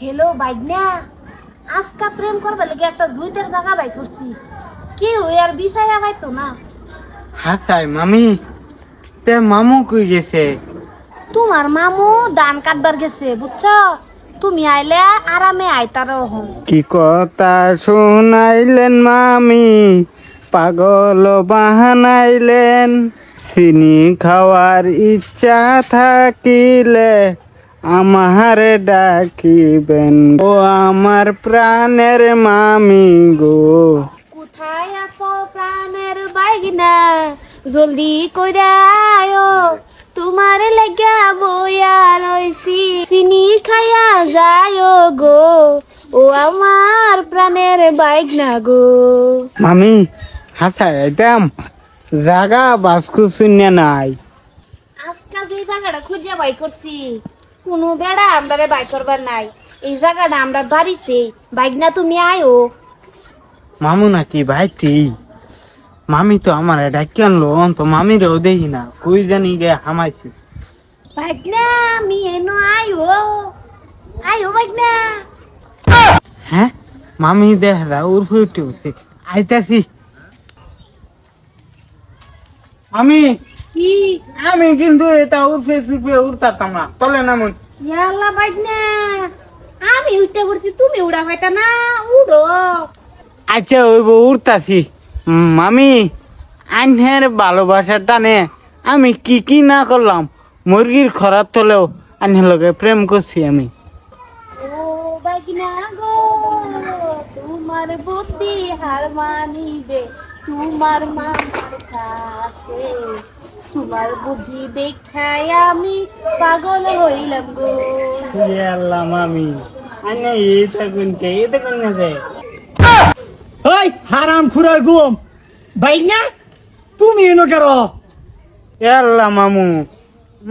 hello बाइगना আজকা প্রেম করবার লাগে একটা জুইদের জায়গা বাই করছি কি হই আর বিছায়া বাই তো না হাসাই মামি তে মামু কই গেছে তোমার মামু ধান কাটবার গেছে বুঝছো তুমি আইলে আরামে আইতারো হন কি কথা শুনাইলেন মামি পাগল বাহানাইলেন চিনি খাওয়ার ইচ্ছা থাকিলে আমারে ডাকিবেন ও আমার প্রাণের মামি গো কোথায় আছো প্রাণের বাইগনা জলদি কইরা আয়ো তোমার লাগা বইয়া রইছি চিনি খায়া যায়ো গো ও আমার প্রাণের বাইগনা গো মামি হাসাই একদম জাগা বাসকু শূন্য নাই আজকাল যে জায়গাটা খুঁজে বাই করছি কোনো বেড়া আমরা বাই করবার নাই এই জায়গাটা আমরা বাড়িতে বাইগনা তুমি আয়ো মামু নাকি ভাইতি মামি তো আমার ডাকি আনলো তো মামিরেও দেখি না কই জানি গে হামাইছি বাইগনা আমি এনো আয়ো আয়ো বাইগনা হ্যাঁ মামি দেখা উর্ফে উঠে উঠছে আইতাছি আমি কি আমি কিন্তু এটা উর্ফে সুর্ফে উঠতাম না তলে নামুন ইয়াল্লা বাইগনা আমি উঠতে পড়ছি তুমি উড়া হয়টা না উড়ো আচ্ছা ওইব উঠতাছি মামি আইনের ভালোবাসার টানে আমি কি কি না করলাম মুরগির খরার তলেও আইনের লগে প্রেম করছি আমি ও বাইগনা গো তোমার বুদ্ধি হার মানিবে তোমার মামার কাছে তোমার বুদ্ধি দেখায় আমি পাগল হইলাম গো আল্লাহ মামি আইনে এটা কোনকে এটা কোন যায় ওই হারাম খুরার গুম বাইগনা তুমি এনো কেন আল্লাহ মামু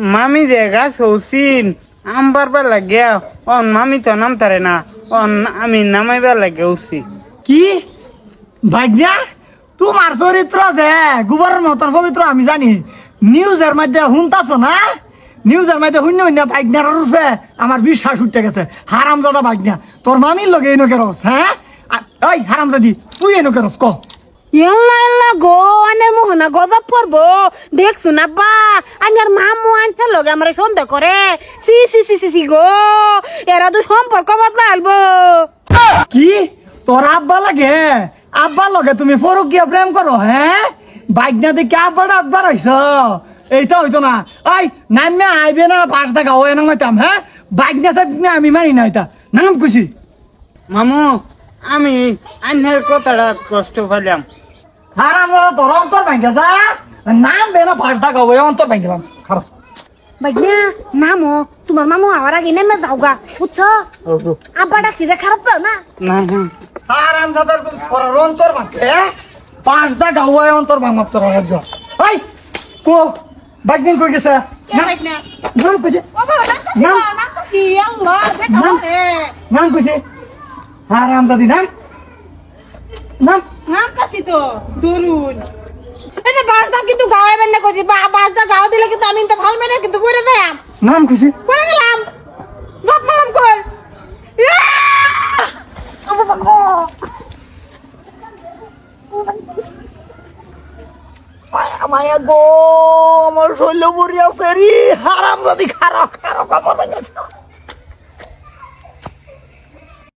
মামি যে গাছ হৌসিন আমবার বার লাগিয়া অন মামি তো নামতারে না অন আমি নামাইবার লাগে উঠছি কি বাইগনা তোমার চরিত্র যে গোবরের মতন পবিত্র আমি জানি নিউজের মধ্যে শুনতাছ না নিউজের মধ্যে শূন্য শূন্য বাইগনার রূপে আমার বিশ্বাস উঠতে গেছে হারাম দাদা বাইগনা তোর মামির লগে এনো কেরস হ্যাঁ ওই হারাম দাদি তুই এনো কেরস ক ইয়াল্লা ইয়াল্লা গো আনের মোহনা গজব পড়বো দেখছো না বা আনের মামু আনতে লগে আমার সন্দেহ করে সি সি সি সি সি গো এরা তো সম্পর্ক বদলা আলবো কি তোর আব্বা লাগে আব্বা লগে তুমি ফরুক গিয়া প্রেম করো হ্যাঁ বাইকনা দেখে আব্বাটা আব্বার হইছ এইটা হইতো না ওই নামে আইবে না পাঁচ টাকা ওই নাম হইতাম হ্যাঁ বাইকনা সাইড আমি মানি না এটা নাম খুশি মামু আমি আইনের কথাটা কষ্ট পাইলাম আর আমরা তোর অন্তর ভাঙ্গে যা নাম বে না পাঁচ টাকা ওই অন্তর ভাঙ্গলাম খারাপ বাইগনা নামো তোমার মামু আবার আগে নেমে যাওগা বুঝছো আব্বা ডাকছি যে খারাপ পাও না না না আর আমাদের তোর অন্তর ভাঙে পাঁচ টাকা ওই অন্তর ভাঙাম তোর রাজ্য ওই কো বাইকদিন কই গেছে নাম খুশি নাম খুশি আর আমদাদি নাম নাম কিন্তু গাওয়াই বেন করছি বাসটা গাও দিলে কিন্তু আমি তো ভাল মেনে কিন্তু পড়ে যাই নাম খুশি পড়ে গেলাম গপ মালাম কই মায়া গো আমার শৈল বুড়িয়া ফেরি হারাম দাদি খারাপ খারাপ আমার